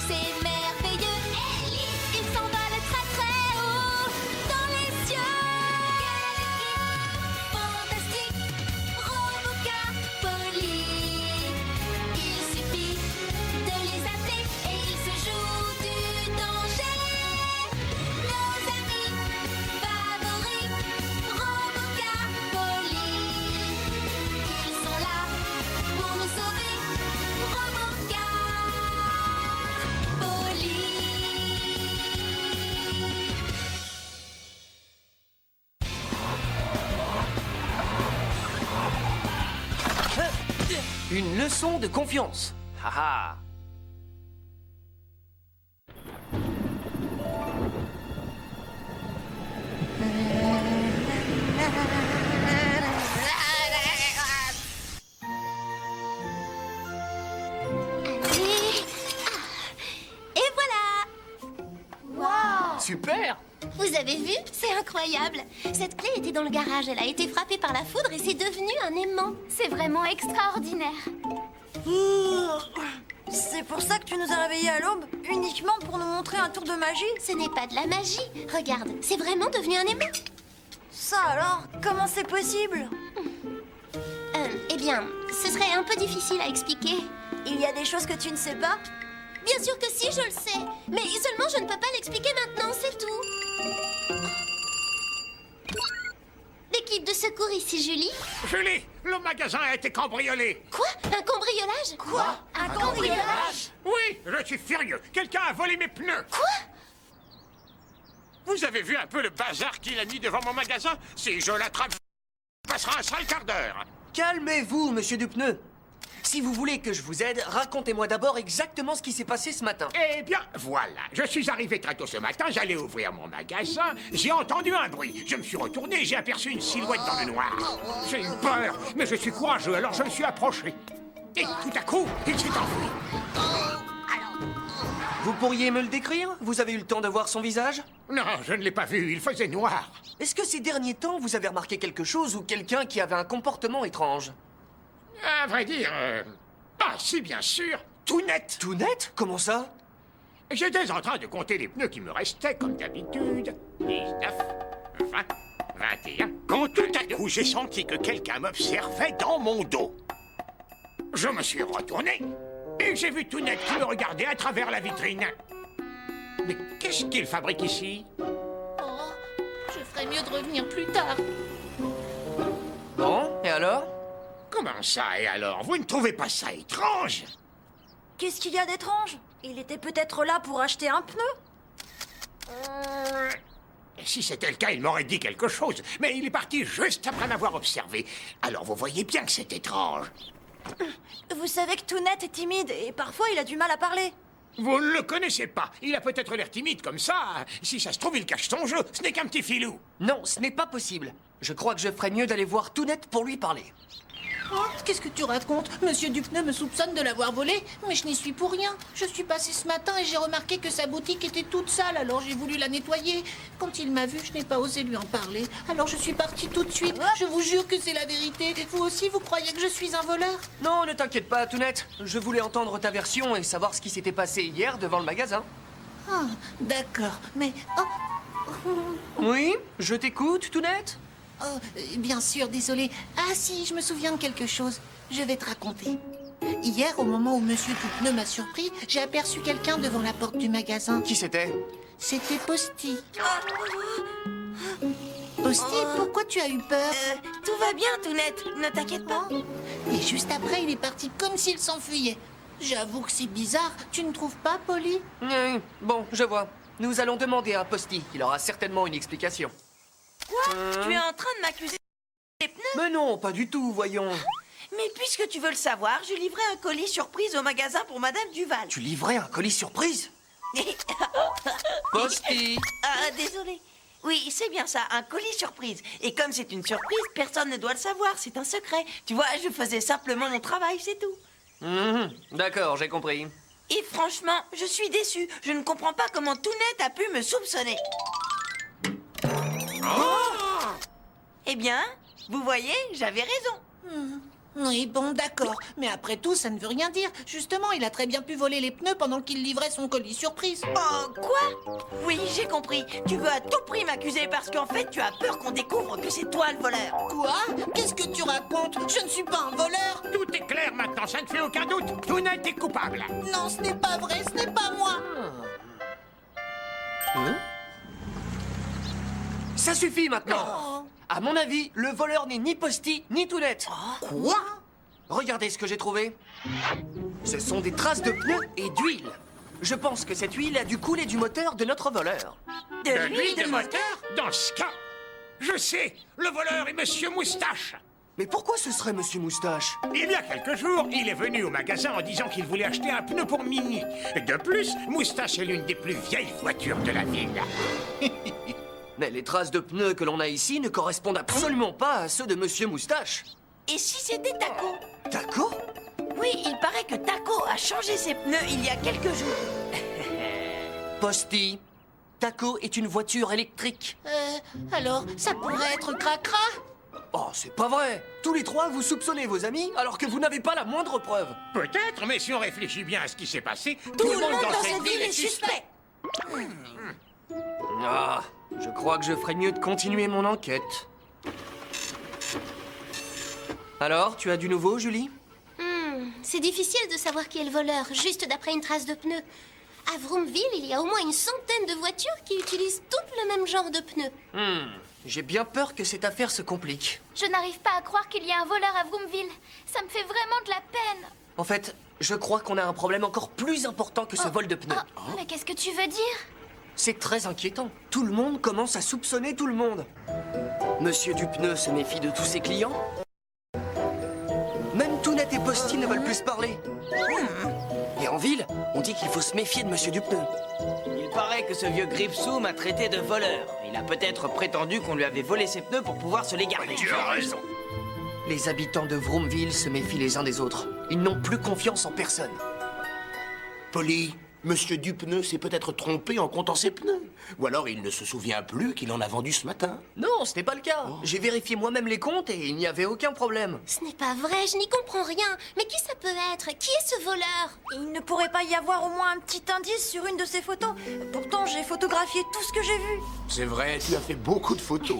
C'est merveilleux. Il s'envole très très haut dans les cieux. Fantastique, Robocapoly. Il suffit de les appeler et ils se jouent du danger. Nos amis favoris, Robocapoly. Ils sont là pour nous sauver. Robocapoly. Une leçon de confiance. Haha. Allez. Et voilà. Wow. Super. Vous avez vu? C'est incroyable. Cette clé était dans le garage. Elle a été frappée par la foudre et c'est devenu un aimant. C'est vraiment extraordinaire. C'est pour ça que tu nous as réveillés à l'aube, uniquement pour nous montrer un tour de magie? Ce n'est pas de la magie. Regarde, c'est vraiment devenu un aimant. Ça alors, comment c'est possible? Eh bien, ce serait un peu difficile à expliquer. Il y a des choses que tu ne sais pas? Bien sûr que si, je le sais. Mais seulement je ne peux pas l'expliquer maintenant, c'est tout. L'équipe de secours ici, Julie. Julie, le magasin a été cambriolé. Quoi? Un cambriolage? Quoi? Un cambriolage? Oui, je suis furieux. Quelqu'un a volé mes pneus. Quoi? Vous avez vu un peu le bazar qu'il a mis devant mon magasin? Si je l'attrape, il passera un sale quart d'heure. Calmez-vous, monsieur Dupneu. Si vous voulez que je vous aide, racontez-moi d'abord exactement ce qui s'est passé ce matin. Eh bien, voilà. Je suis arrivé très tôt ce matin, j'allais ouvrir mon magasin. J'ai entendu un bruit. Je me suis retourné et j'ai aperçu une silhouette dans le noir. J'ai eu peur, mais je suis courageux, alors je me suis approché. Et tout à coup, il s'est enfui. Vous pourriez me le décrire? Vous avez eu le temps de voir son visage? Non, je ne l'ai pas vu, il faisait noir. Est-ce que ces derniers temps, vous avez remarqué quelque chose ou quelqu'un qui avait un comportement étrange? À vrai dire, ah si, bien sûr, tout net. Tout net? Comment ça? J'étais en train de compter les pneus qui me restaient, comme d'habitude. 19, 20, 21. Quand tout à coup, j'ai senti que quelqu'un m'observait dans mon dos. Je me suis retourné et j'ai vu tout net qui me regardait à travers la vitrine. Mais qu'est-ce qu'il fabrique ici? Oh, je ferais mieux de revenir plus tard. Bon, et alors? Comment ça, et alors? Vous ne trouvez pas ça étrange? Qu'est-ce qu'il y a d'étrange? Il était peut-être là pour acheter un pneu? Si c'était le cas, il m'aurait dit quelque chose. Mais il est parti juste après m'avoir observé. Alors vous voyez bien que c'est étrange. Vous savez que Tounette est timide et parfois il a du mal à parler. Vous ne le connaissez pas. Il a peut-être l'air timide comme ça. Si ça se trouve, il cache son jeu. Ce n'est qu'un petit filou. Non, ce n'est pas possible. Je crois que je ferais mieux d'aller voir tout net pour lui parler. Oh, qu'est-ce que tu racontes? Monsieur Dupneu me soupçonne de l'avoir volé, mais je n'y suis pour rien. Je suis passée ce matin et j'ai remarqué que sa boutique était toute sale, alors j'ai voulu la nettoyer. Quand il m'a vue, je n'ai pas osé lui en parler. Alors je suis partie tout de suite. Je vous jure que c'est la vérité. Vous aussi, vous croyez que je suis un voleur? Non, ne t'inquiète pas, tout net. Je voulais entendre ta version et savoir ce qui s'était passé hier devant le magasin. Ah, d'accord, mais... Oh, Oui, je t'écoute, tout net. oh, bien sûr, désolé. Ah si, je me souviens de quelque chose. Je vais te raconter. Hier, au moment où Monsieur Dupneu m'a surpris, j'ai aperçu quelqu'un devant la porte du magasin. Qui c'était? C'était Posty. Posty, pourquoi tu as eu peur? Tout va bien, Tounette, ne t'inquiète pas. Et juste après, il est parti comme s'il s'enfuyait. J'avoue que c'est bizarre. Tu ne trouves pas, Polly? Oui, bon, je vois. Nous allons demander à Posty. Il aura certainement une explication. Quoi? Tu es en train de m'accuser des pneus? Mais non, pas du tout, voyons. Mais puisque tu veux le savoir, je livrais un colis surprise au magasin pour Madame Duval. Tu livrais un colis surprise? Posty! Ah, désolé. Oui, c'est bien ça, un colis surprise. Et comme c'est une surprise, personne ne doit le savoir, c'est un secret. Tu vois, je faisais simplement mon travail, c'est tout. D'accord, j'ai compris. Et franchement, je suis déçue. Je ne comprends pas comment Tounette a pu me soupçonner. Eh bien, vous voyez, j'avais raison. Oui, bon, d'accord. Mais après tout, ça ne veut rien dire. Justement, il a très bien pu voler les pneus pendant qu'il livrait son colis surprise. Oh, quoi? Oui, j'ai compris. Tu veux à tout prix m'accuser parce qu'en fait, tu as peur qu'on découvre que c'est toi le voleur. Quoi? Qu'est-ce que tu racontes? Je ne suis pas un voleur. Tout est clair maintenant, ça ne fait aucun doute. Tounette est coupable. Non, ce n'est pas vrai, ce n'est pas moi. Ça suffit maintenant. À mon avis, le voleur n'est ni Posty, ni Tounette. Quoi? Regardez ce que j'ai trouvé. Ce sont des traces de pneus et d'huile. Je pense que cette huile a dû couler du moteur de notre voleur. De L'huile de moteur? Dans ce cas, je sais, le voleur est Monsieur Moustache. Mais pourquoi ce serait Monsieur Moustache? Il y a quelques jours, il est venu au magasin en disant qu'il voulait acheter un pneu pour Mini. De plus, Moustache est l'une des plus vieilles voitures de la ville. Mais les traces de pneus que l'on a ici ne correspondent absolument pas à ceux de Monsieur Moustache. Et si c'était Taco? Taco? Oui, il paraît que Taco a changé ses pneus il y a quelques jours. Posty, Taco est une voiture électrique. Alors, ça pourrait être Cracra? Oh, c'est pas vrai. Tous les trois, vous soupçonnez vos amis alors que vous n'avez pas la moindre preuve. Peut-être, mais si on réfléchit bien à ce qui s'est passé, Tout le monde dans cette ville est suspect. Ah, je crois que je ferais mieux de continuer mon enquête. Alors, tu as du nouveau, Julie? C'est difficile de savoir qui est le voleur, juste d'après une trace de pneus. À Vroomville, il y a au moins une centaine de voitures qui utilisent toutes le même genre de pneus. J'ai bien peur que cette affaire se complique. Je n'arrive pas à croire qu'il y a un voleur à Vroomville. Ça me fait vraiment de la peine. En fait, je crois qu'on a un problème encore plus important que ce vol de pneus. Mais qu'est-ce que tu veux dire? C'est très inquiétant. Tout le monde commence à soupçonner tout le monde. Monsieur Dupneu se méfie de tous ses clients. Même Tounette et Posty ne veulent plus se parler. Et en ville, on dit qu'il faut se méfier de Monsieur Dupneu. Il paraît que ce vieux Gripsou m'a traité de voleur. Il a peut-être prétendu qu'on lui avait volé ses pneus pour pouvoir se les garder. Tu as raison. Les habitants de Vroomville se méfient les uns des autres. Ils n'ont plus confiance en personne. Polly, Monsieur Dupneu s'est peut-être trompé en comptant ses pneus. Ou alors il ne se souvient plus qu'il en a vendu ce matin. Non, ce n'est pas le cas. J'ai vérifié moi-même les comptes et il n'y avait aucun problème. Ce n'est pas vrai, je n'y comprends rien. Mais qui ça peut être? Qui est ce voleur? Il ne pourrait pas y avoir au moins un petit indice sur une de ces photos. Pourtant, j'ai photographié tout ce que j'ai vu. C'est vrai, tu as fait beaucoup de photos.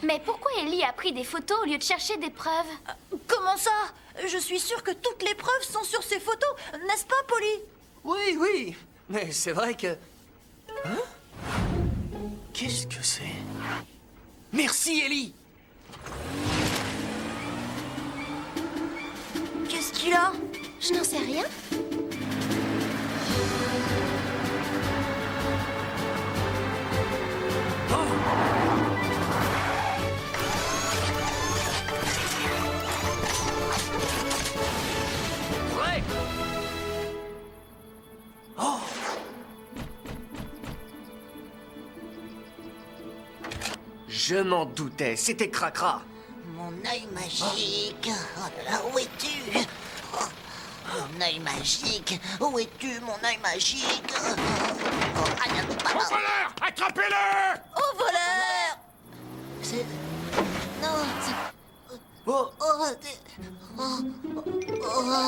Mais pourquoi Ellie a pris des photos au lieu de chercher des preuves? Comment ça? Je suis sûre que toutes les preuves sont sur ces photos, n'est-ce pas, Polly? Oui, oui. Mais c'est vrai que... Hein? Qu'est-ce que c'est? Merci, Ellie. Qu'est-ce qu'il a? Je n'en sais rien. Ouais. Oh. Je m'en doutais, c'était Cracra. Mon œil magique. Oh là là, où es-tu? Mon œil magique. Où es-tu, mon œil magique? Oh, rien de pas. Au voleur! Attrapez-le! Au voleur! C'est... Non, c'est... Oh, Oh, c'est... Oh, oh, oh, oh,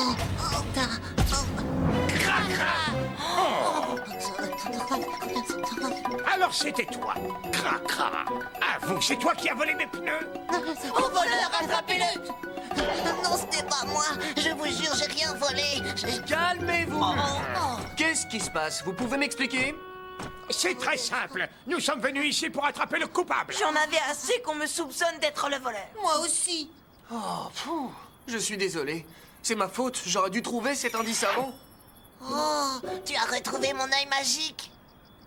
Alors c'était toi, Cracra. Avoue, c'est toi qui as volé mes pneus. Au voleur, attrapez-le! Non, ce n'est pas moi. Je vous jure, j'ai rien volé. calmez-vous. Qu'est-ce qui se passe? Vous pouvez m'expliquer? C'est très simple. Nous sommes venus ici pour attraper le coupable. J'en avais assez qu'on me soupçonne d'être le voleur. Moi aussi. Oh, pfou, je suis désolé. C'est ma faute, j'aurais dû trouver cet indice avant. Oh, tu as retrouvé mon œil magique.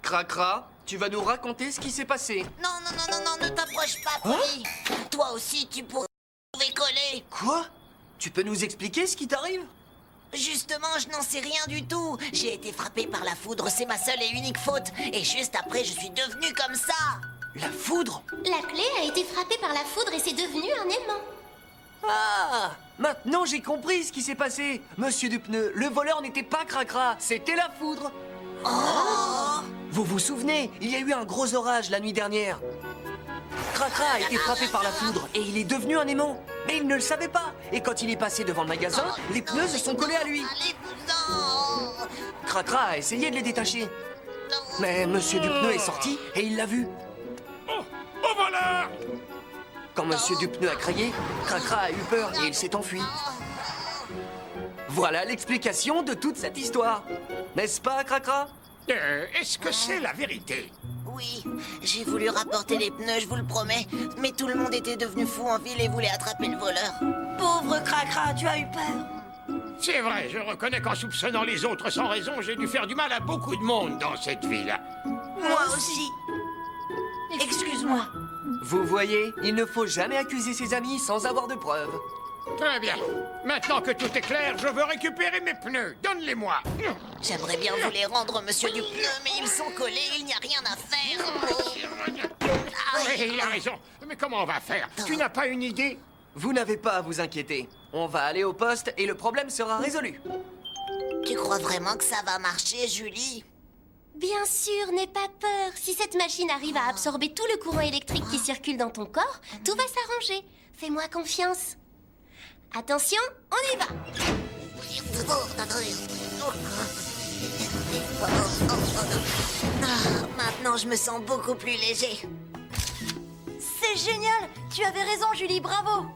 Cracra, tu vas nous raconter ce qui s'est passé. Non, non, non, non, non, ne t'approche pas, Polly. Toi aussi, tu pourrais coller. Quoi? Tu peux nous expliquer ce qui t'arrive? Justement, je n'en sais rien du tout. J'ai été frappé par la foudre, c'est ma seule et unique faute. Et juste après, je suis devenu comme ça. La foudre? La clé a été frappée par la foudre et c'est devenu un aimant. Ah! Maintenant j'ai compris ce qui s'est passé. Monsieur Dupneu, le voleur n'était pas Cracra, c'était la foudre. Vous vous souvenez, il y a eu un gros orage la nuit dernière. Cracra a été frappé par la foudre et il est devenu un aimant. Mais il ne le savait pas. Et quand il est passé devant le magasin, les pneus se sont collés à lui. Allez-vous-en. Cracra a essayé de les détacher. Mais Monsieur Dupneu est sorti et il l'a vu. Au voleur! Quand Monsieur Dupneu a crié, Cracra a eu peur et il s'est enfui. Voilà l'explication de toute cette histoire. N'est-ce pas, Cracra? Est-ce que c'est la vérité? Oui, j'ai voulu rapporter les pneus, je vous le promets. Mais tout le monde était devenu fou en ville et voulait attraper le voleur. Pauvre Cracra, tu as eu peur. C'est vrai, je reconnais qu'en soupçonnant les autres sans raison, j'ai dû faire du mal à beaucoup de monde dans cette ville. Moi aussi. Excuse-moi. Vous voyez, il ne faut jamais accuser ses amis sans avoir de preuves. Très bien. Maintenant que tout est clair, je veux récupérer mes pneus. Donne-les-moi. J'aimerais bien vous les rendre, Monsieur Dupneu, mais ils sont collés, il n'y a rien à faire. Oui, il a raison. Mais comment on va faire? Tu n'as pas une idée? Vous n'avez pas à vous inquiéter. On va aller au poste et le problème sera résolu. Tu crois vraiment que ça va marcher, Julie? Bien sûr, n'aie pas peur. Si cette machine arrive à absorber tout le courant électrique qui circule dans ton corps, tout va s'arranger. Fais-moi confiance. Attention, on y va. Maintenant, je me sens beaucoup plus léger. C'est génial. Tu avais raison, Julie, bravo.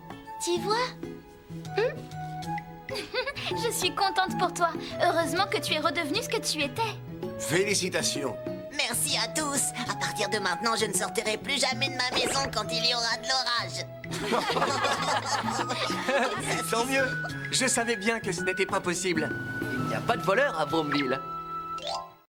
Tu vois? Je suis contente pour toi. Heureusement que tu es redevenu ce que tu étais. Félicitations. Merci à tous. À partir de maintenant, je ne sortirai plus jamais de ma maison quand il y aura de l'orage. Tant mieux. Je savais bien que ce n'était pas possible. Il n'y a pas de voleur à Vromville.